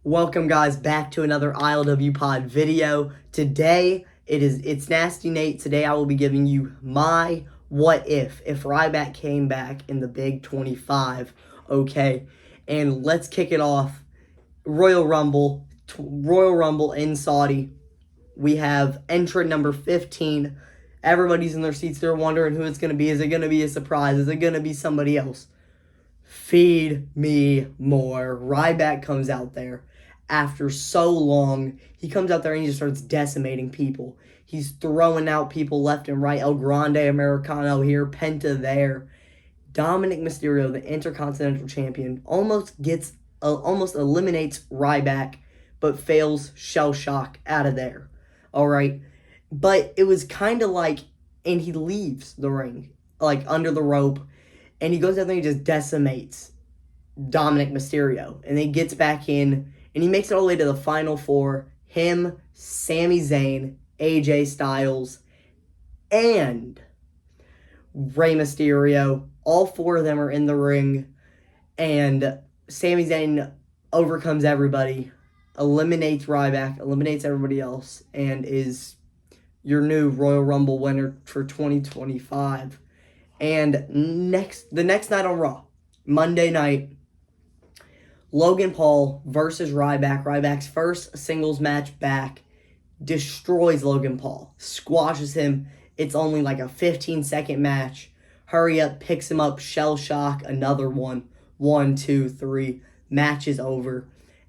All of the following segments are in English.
Welcome guys back to another ILWPOD video. Today it's Nasty Nate. Today I will be giving you my what if Ryback came back in the Big 25. Okay, and let's kick it off. Royal Rumble in Saudi. We have entrant number 15. Everybody's in their seats. They're wondering who it's going to be. Is it going to be a surprise? Is it going to be somebody else? Feed me more. Ryback comes out there after so long. He comes out there and he just starts decimating people. He's throwing out people left and right. El Grande Americano here, Penta there. Dominic Mysterio, the Intercontinental Champion, almost eliminates Ryback, but fails Shell Shock out of there. All right, but it was kind of like, and he leaves the ring, like under the rope, and he goes out there and he just decimates Dominic Mysterio. And then he gets back in, and he makes it all the way to the Final Four. Him, Sami Zayn, AJ Styles, and Rey Mysterio. All four of them are in the ring. And Sami Zayn overcomes everybody, eliminates Ryback, eliminates everybody else, and is your new Royal Rumble winner for 2025. And the next night on Raw, Monday night, Logan Paul versus Ryback. Ryback's first singles match back, destroys Logan Paul, squashes him. It's only like a 15-second match. Hurry up, picks him up, Shell Shock, another one. 1, 2, 3. Match is over.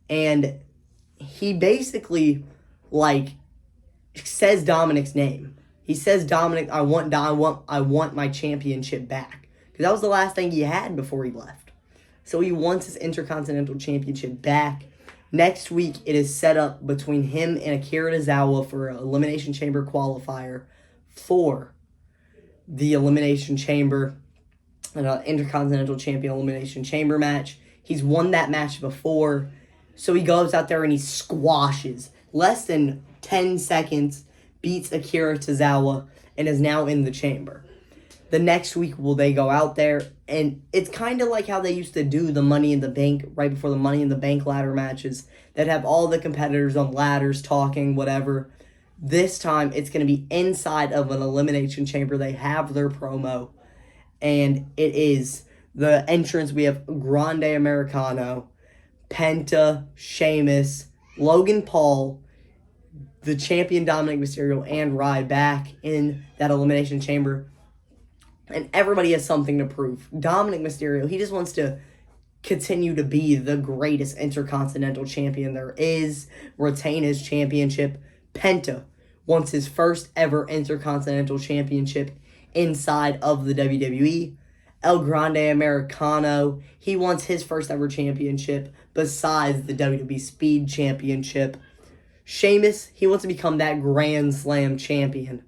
And he basically, says Dominic's name. He says, Dominic, I want my championship back. Because that was the last thing he had before he left. So he wants his Intercontinental Championship back. Next week, it is set up between him and Akira Tozawa for an Elimination Chamber qualifier for the Elimination Chamber, an Intercontinental Champion Elimination Chamber match. He's won that match before. So he goes out there and he squashes, less than 10 seconds, beats Akira Tozawa, and is now in the chamber. The next week, will they go out there? And it's kind of like how they used to do the Money in the Bank, right before the Money in the Bank ladder matches, that have all the competitors on ladders talking, whatever. This time, it's going to be inside of an elimination chamber. They have their promo, and it is the entrance. We have Grande Americano, Penta, Sheamus, Logan Paul, the champion Dominic Mysterio, and Ryback in that elimination chamber. And everybody has something to prove. Dominic Mysterio, he just wants to continue to be the greatest Intercontinental Champion there is, retain his championship. Penta wants his first ever Intercontinental Championship inside of the WWE. El Grande Americano, he wants his first ever championship besides the WWE Speed Championship. Sheamus, he wants to become that Grand Slam champion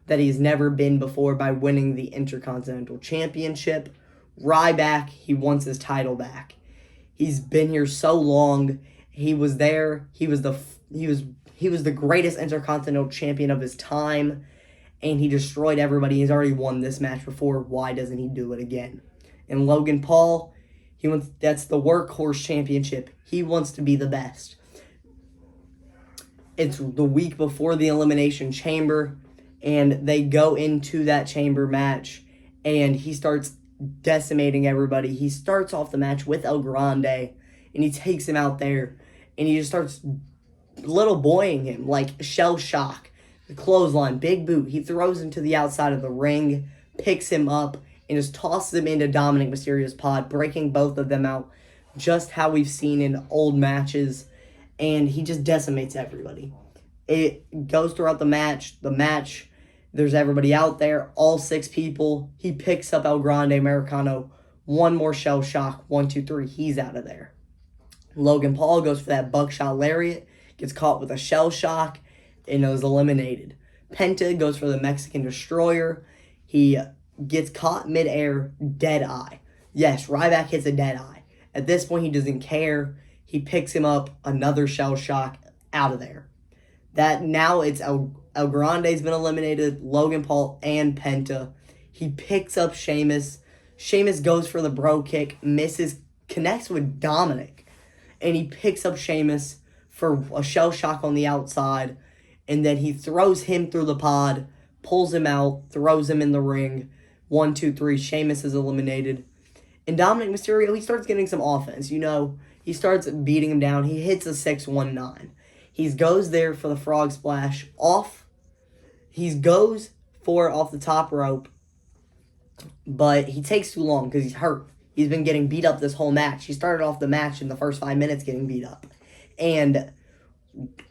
that he's never been before by winning the Intercontinental Championship. Ryback, he wants his title back. He's been here so long. He was there. He was the greatest Intercontinental Champion of his time, and he destroyed everybody. He's already won this match before. Why doesn't he do it again? And Logan Paul, that's the Workhorse Championship. He wants to be the best. It's the week before the Elimination Chamber, and they go into that chamber match, and he starts decimating everybody. He starts off the match with El Grande, and he takes him out there, and he just starts little boying him, like Shell Shock, the clothesline, big boot. He throws him to the outside of the ring, picks him up, and just tosses him into Dominic Mysterio's pod, breaking both of them out, just how we've seen in old matches, and he just decimates everybody. It goes throughout the match. There's everybody out there, all 6 people. He picks up El Grande Americano. One more Shell Shock. 1, 2, 3. He's out of there. Logan Paul goes for that buckshot lariat, gets caught with a Shell Shock, and is eliminated. Penta goes for the Mexican Destroyer. He gets caught midair, dead eye. Yes, Ryback hits a dead eye. At this point, he doesn't care. He picks him up, another Shell Shock, out of there. That now it's El Grande's been eliminated, Logan Paul and Penta. He picks up Sheamus. Sheamus goes for the bro kick, misses, connects with Dominic. and he picks up Sheamus for a shell shock on the outside, and then he throws him through the pod, pulls him out, throws him in the ring. 1, 2, 3, Sheamus is eliminated. And Dominic Mysterio, he starts getting some offense, He starts beating him down. He hits a 619. He goes there for the frog splash off. He goes for it off the top rope, but he takes too long because he's hurt. He's been getting beat up this whole match. He started off the match in the first 5 minutes getting beat up. And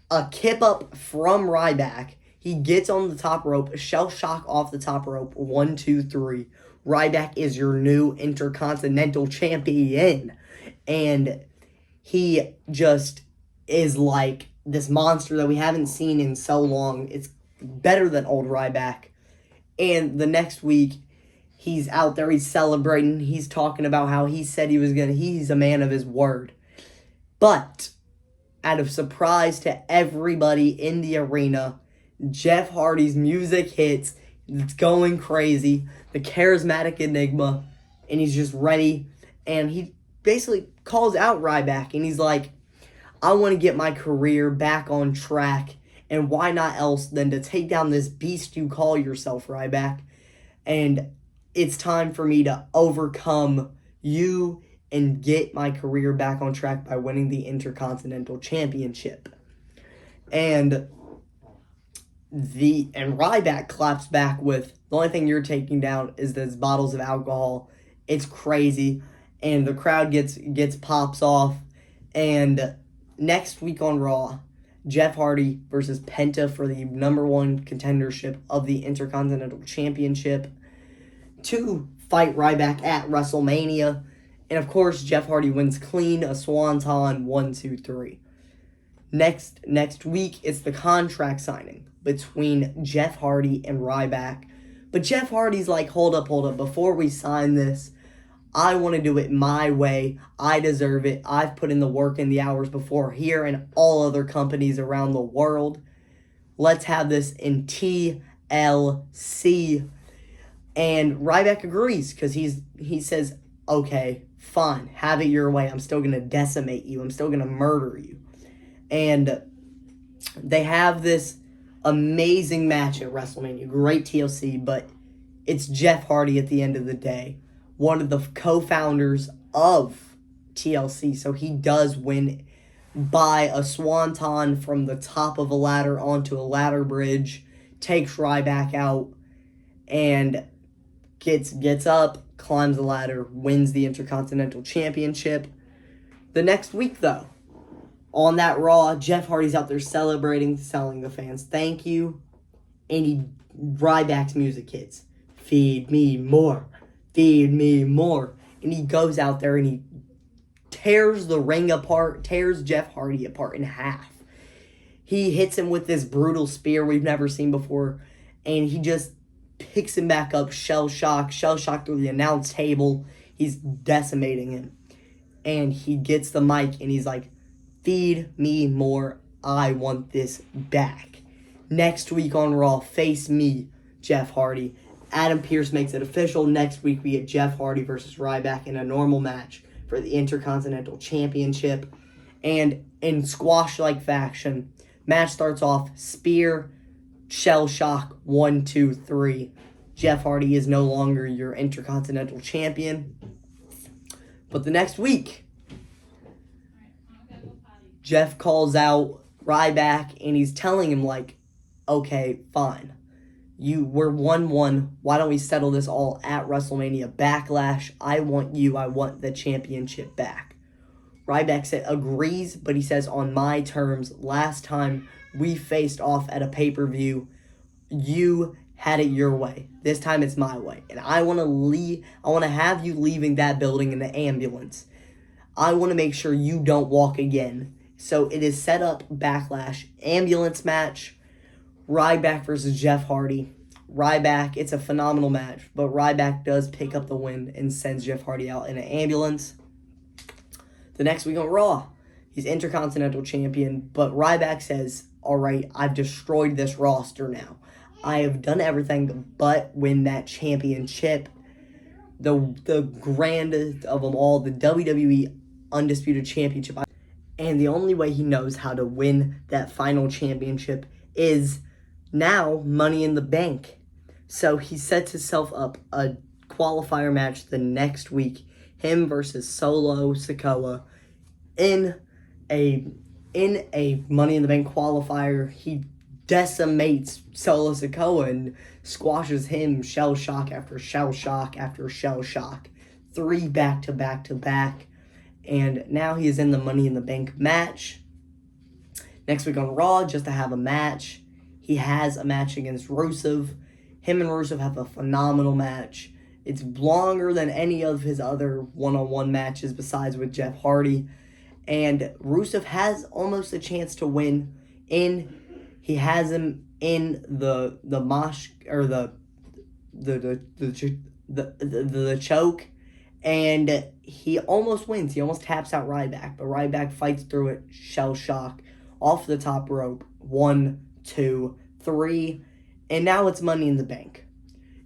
a kip up from Ryback. He gets on the top rope, shell shock off the top rope. 1, 2, 3. Ryback is your new Intercontinental Champion. And he just is like this monster that we haven't seen in so long. It's better than old Ryback. And the next week, he's out there, he's celebrating, he's talking about how he said he's a man of his word. But, out of surprise to everybody in the arena, Jeff Hardy's music hits. It's going crazy. The charismatic enigma. And he's just ready. And he basically calls out Ryback. And he's like, I want to get my career back on track. And why not else than to take down this beast you call yourself, Ryback. And it's time for me to overcome you and get my career back on track by winning the Intercontinental Championship. And Ryback claps back with, the only thing you're taking down is those bottles of alcohol. It's crazy. And the crowd gets pops off. And next week on Raw, Jeff Hardy versus Penta for the #1 contendership of the Intercontinental Championship to fight Ryback at WrestleMania. And of course, Jeff Hardy wins clean, a swanton, 1, 2, 3. Next week, it's the contract signing between Jeff Hardy and Ryback. But Jeff Hardy's like, hold up, before we sign this, I want to do it my way. I deserve it. I've put in the work and the hours before here and all other companies around the world. Let's have this in TLC. And Ryback agrees because he says, okay, fine, have it your way. I'm still going to decimate you. I'm still going to murder you. And they have this amazing match at WrestleMania. Great TLC, but it's Jeff Hardy at the end of the day. One of the co-founders of TLC. So he does win by a swanton from the top of a ladder onto a ladder bridge. Takes Ryback out and gets up, climbs the ladder, wins the Intercontinental Championship. The next week, though, on that Raw, Jeff Hardy's out there celebrating, telling the fans thank you, and Ryback's music hits. Feed me more. Feed me more. And he goes out there and he tears the ring apart, tears Jeff Hardy apart in half. He hits him with this brutal spear we've never seen before, and he just picks him back up, shell shock through the announce table. He's decimating him. And he gets the mic and he's like, feed me more. I want this back. Next week on Raw, face me, Jeff Hardy. Adam Pearce makes it official. Next week, we get Jeff Hardy versus Ryback in a normal match for the Intercontinental Championship. And in squash-like fashion, match starts off, spear, shell shock, 1, 2, 3. Jeff Hardy is no longer your Intercontinental Champion. But the next week, Jeff calls out Ryback and he's telling him, like, okay, fine. We're 1-1. Why don't we settle this all at WrestleMania Backlash? I want the championship back. Ryback agrees, but he says, on my terms, last time we faced off at a pay-per-view, you had it your way. This time it's my way. And I want to have you leaving that building in the ambulance. I want to make sure you don't walk again. So it is set up Backlash ambulance match. Ryback versus Jeff Hardy. Ryback, it's a phenomenal match, but Ryback does pick up the win and sends Jeff Hardy out in an ambulance. The next week on Raw, he's Intercontinental Champion, but Ryback says, all right, I've destroyed this roster now. I have done everything but win that championship. The grandest of them all, the WWE Undisputed Championship. And the only way he knows how to win that final championship is now Money in the Bank. So he sets himself up a qualifier match the next week, him versus Solo Sikoa in a Money in the Bank qualifier. He decimates Solo Sikoa and squashes him shell shock after shell shock after shell shock. 3 back-to-back-to-back. And now he is in the Money in the Bank match. Next week on Raw, just to have a match. He has a match against Rusev. Him and Rusev have a phenomenal match. It's longer than any of his other one-on-one matches besides with Jeff Hardy. And Rusev has almost a chance to win. He has him in the choke, and he almost wins. He almost taps out Ryback, but Ryback fights through it. Shell shock off the top rope. 1, 2, 3, and now it's Money in the Bank.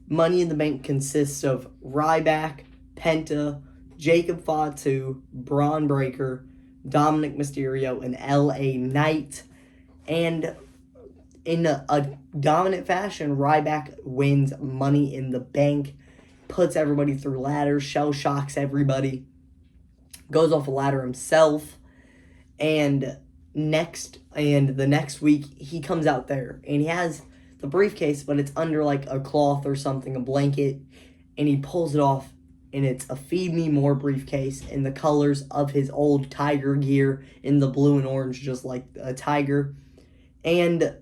Money in the Bank consists of Ryback, Penta, Jacob Fatu, Braun Breaker, Dominic Mysterio, and LA Knight. And in a dominant fashion, Ryback wins Money in the Bank, puts everybody through ladders, shell shocks everybody, goes off a ladder himself, and the next week he comes out there and he has the briefcase, but it's under like a cloth or something, a blanket, and he pulls it off, and it's a Feed Me More briefcase in the colors of his old Tiger gear in the blue and orange, just like a tiger. And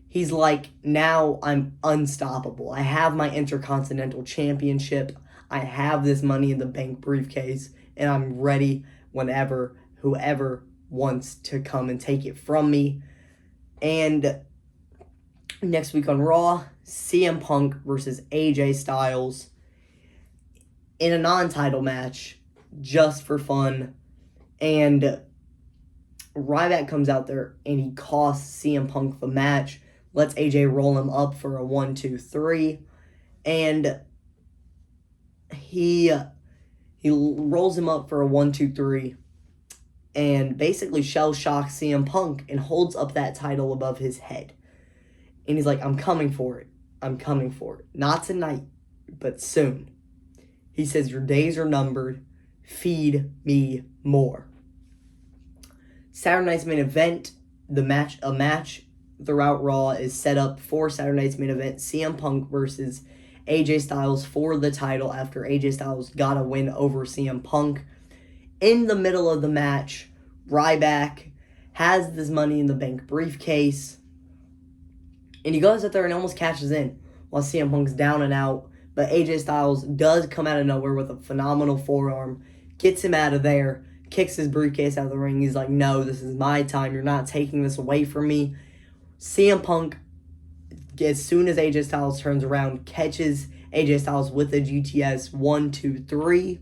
he's like, now I'm unstoppable. I have my Intercontinental Championship. I have this Money in the Bank briefcase, and I'm ready whenever whoever wants to come and take it from me. And next week on Raw, CM Punk versus AJ Styles in a non-title match, just for fun. And Ryback comes out there and he costs CM Punk the match, lets AJ roll him up for a 1, 2, 3, and he rolls him up for a 1, 2, 3, and basically shell shocks CM Punk and holds up that title above his head. And he's like, I'm coming for it. I'm coming for it. Not tonight, but soon. He says, your days are numbered. Feed me more. Saturday night's main event, a match throughout Raw is set up for Saturday night's main event. CM Punk versus AJ Styles for the title after AJ Styles got a win over CM Punk. In the middle of the match, Ryback has this Money in the Bank briefcase, and he goes out there and almost cashes in while CM Punk's down and out. But AJ Styles does come out of nowhere with a phenomenal forearm, gets him out of there, kicks his briefcase out of the ring. He's like, no, this is my time. You're not taking this away from me. CM Punk, as soon as AJ Styles turns around, catches AJ Styles with a GTS 1, 2, 3.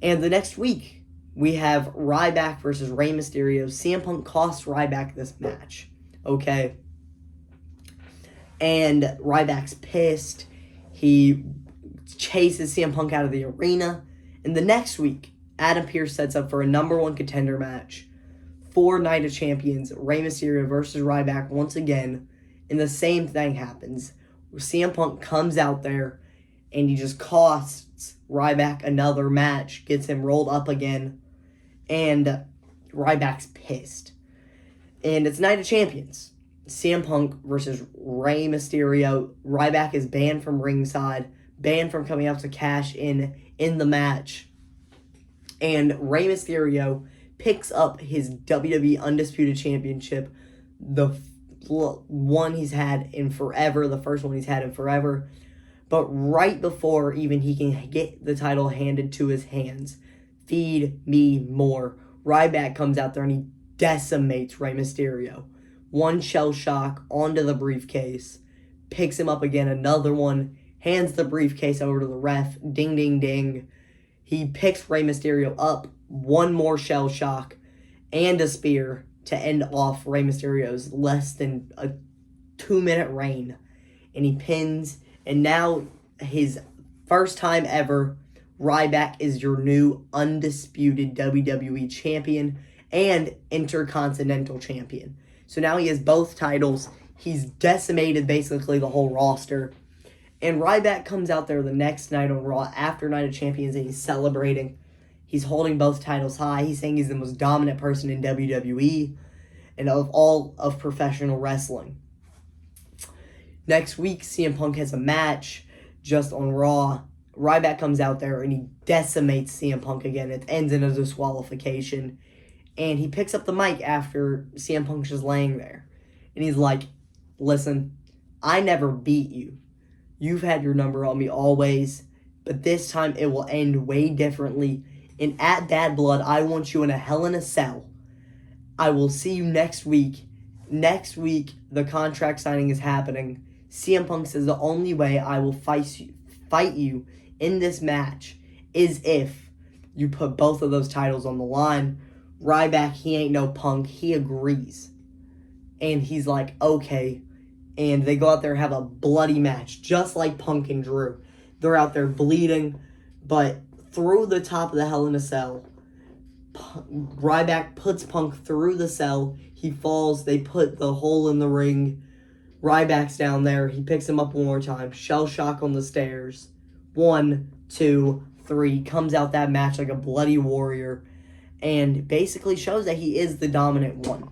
And the next week, we have Ryback versus Rey Mysterio. CM Punk costs Ryback this match. Okay? And Ryback's pissed. He chases CM Punk out of the arena. And the next week, Adam Pearce sets up for a number 1 contender match for Night of Champions, Rey Mysterio versus Ryback once again. And the same thing happens. CM Punk comes out there and he just costs Ryback another match, gets him rolled up again, and Ryback's pissed. And it's Night of Champions. CM Punk versus Rey Mysterio. Ryback is banned from ringside, banned from coming out to cash in the match. And Rey Mysterio picks up his WWE Undisputed Championship, the one he's had in forever, the first one he's had in forever. But right before even he can get the title handed to his hands, feed me more, Ryback comes out there and he decimates Rey Mysterio. 1 shell shock onto the briefcase, picks him up again, another one, hands the briefcase over to the ref, ding, ding, ding. He picks Rey Mysterio up, 1 more shell shock, and a spear to end off Rey Mysterio's less than a 2-minute reign. And he pins, and now his first time ever, Ryback is your new undisputed WWE champion. and Intercontinental Champion. So now he has both titles. He's decimated basically the whole roster. And Ryback comes out there the next night on Raw after Night of Champions and he's celebrating. He's holding both titles high. He's saying he's the most dominant person in WWE and of all of professional wrestling. Next week, CM Punk has a match just on Raw. Ryback comes out there and he decimates CM Punk again. It ends in a disqualification. And he picks up the mic after CM Punk's just laying there. And he's like, listen, I never beat you. You've had your number on me always. But this time it will end way differently. And at Bad Blood, I want you in a Hell in a Cell. I will see you next week. Next week, the contract signing is happening. CM Punk says the only way I will fight you in this match is if you put both of those titles on the line. Ryback, he ain't no Punk. He agrees. And he's like, okay. And they go out there and have a bloody match, just like Punk and Drew. They're out there bleeding, but through the top of the Hell in a Cell, Ryback puts Punk through the cell. He falls. They put the hole in the ring. Ryback's down there. He picks him up one more time. Shell shock on the stairs. 1, 2, 3. Comes out that match like a bloody warrior. And basically shows that he is the dominant one.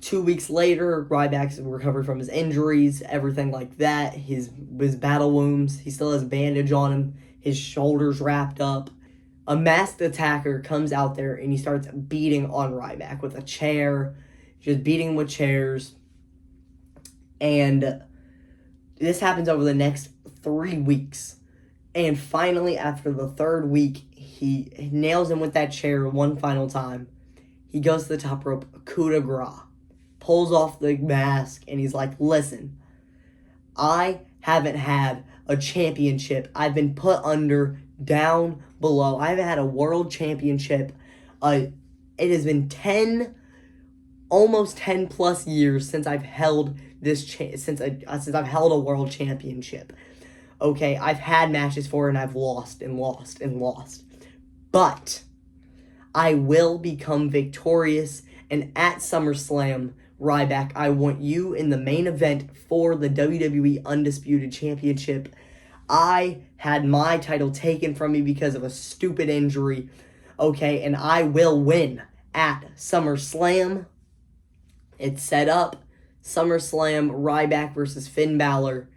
2 weeks later, Ryback's recovered from his injuries. Everything like that. His battle wounds. He still has a bandage on him. His shoulders wrapped up. A masked attacker comes out there and he starts beating on Ryback with a chair. Just beating him with chairs. And this happens over the next 3 weeks. And finally, after the third week, he nails him with that chair one final time. He goes to the top rope, coup de grace. Pulls off the mask and he's like, listen, I haven't had a championship. I've been put under, down, below. I haven't had a world championship. It has been almost 10 plus years since I've held this since I've held a world championship. Okay, I've had matches for it and I've lost and lost and lost. But I will become victorious, and at SummerSlam, Ryback, I want you in the main event for the WWE Undisputed Championship. I had my title taken from me because of a stupid injury, okay, and I will win at SummerSlam. It's set up, SummerSlam, Ryback versus Finn Balor,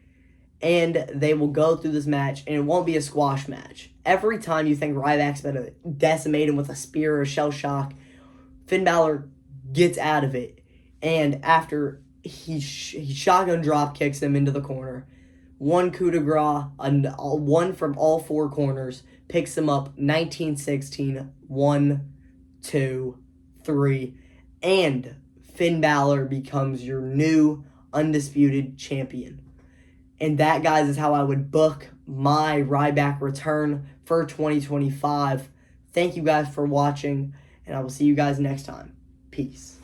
and they will go through this match, and it won't be a squash match. Every time you think Ryback's going to decimate him with a spear or a shell shock, Finn Balor gets out of it, and after he shotgun drop kicks him into the corner, one coup de grace, one from all four corners, picks him up, 1916, 1, 2, 3, and Finn Balor becomes your new undisputed champion. And that, guys, is how I would book my Ryback return for 2025. Thank you guys for watching, and I will see you guys next time. Peace.